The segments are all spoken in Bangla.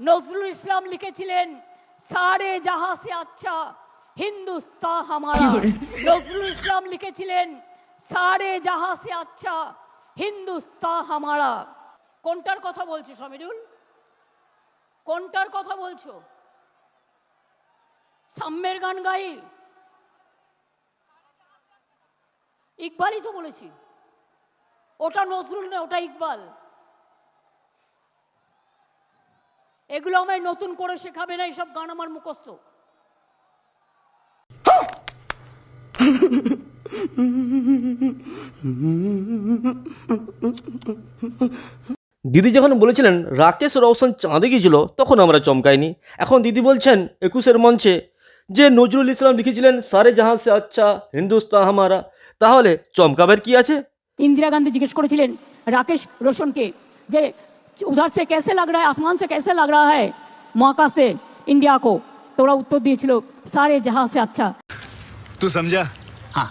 নজরুল ইসলাম লিখেছিলেন সারে জাহাঁ সে আচ্ছা হিন্দুস্তান হামারা। নজরুল ইসলাম লিখেছিলেন সারে জাহাঁ সে আচ্ছা হিন্দুস্তান হামারা। কোনটার কথা বলছো সমীরুল? কোনটার কথা বলছো? সাম্যের গান গাই? ইকবালই তো বলেছি। ওটা নজরুল না, ওটা ইকবাল। এগুলো আমায় নতুন করে শেখাবে না, এইসব গান আমার মুখস্থ। দিদি যখন বলেছিলেন রাকেশ রওশন চাঁদে গিয়েছিল তখন আমরা চমকাইনি। এখন দিদি বলছেন 21-এর মঞ্চে যে নজরুল ইসলাম লিখেছিলেন সারে জাহাঁ সে আচ্ছা হিন্দুস্তান হামারা, তাহলে চমকাবের কি আছে? इंदिरा गांधी जिज्ञेस করেছিলেন রাকেশ রোশনকে যে उधर से कैसे लग रहा है, आसमान से कैसे लग रहा है मौका से इंडिया को, तो ওরা উত্তর দিয়েছিল सारे जहां से अच्छा। तू समझा? हाँ।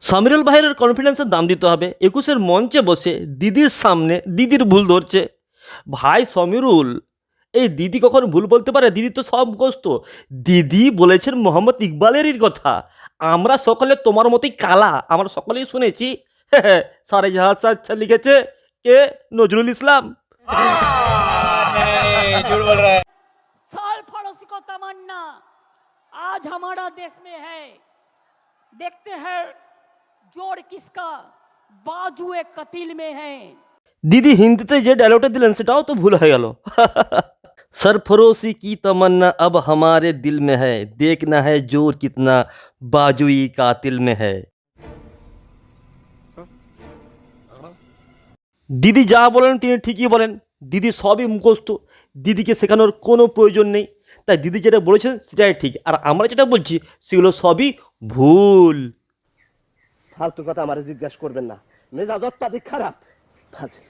সামিরুল ভাইয়ের কনফিডেন্সের দাম দিতে হবে। 21-এর মঞ্চে বসে দিদির সামনে দিদির ভুল ধরছে। ভাই সমীরুল, এই দিদি কখন ভুল বলতে পারে? দিদি তো সব মুখস্থ। দিদি বলেছেন মোহাম্মদ ইকবালেরই কথা। আমরা সকলে তোমার মতোই কালা, আমরা সকলেই শুনেছি। সারে জাহাঁ সে আচ্ছা লিখেছে কে? নজরুল ইসলাম। झूठ बोल रहा है। साल पड़ोसी को तमन्ना आज हमारा देश में है, देखते हैं जोड़ किसका बाजू एक कतील में है। দিদি হিন্দিতে যে ডায়লগটা দিলেন সেটাও তো ভুল হয়ে গেল। सरफरोशी की तमन्ना अब हमारे दिल में है, देखना है जोर कितना बाजुई कातिल में है। দিদি যা বলেন তিনি ঠিকই বলেন। দিদি সবই মুখস্থ, দিদিকে শেখানোর কোনো প্রয়োজন নেই। তাই দিদি যেটা বলেছেন সেটাই ঠিক, আর আমরা যেটা বলছি সেগুলো সবই ভুল। ফালতু কথা আমারে জিজ্ঞাসা করবেন না, মেজাজ অত্যাধিক খারাপ। ফাজিল।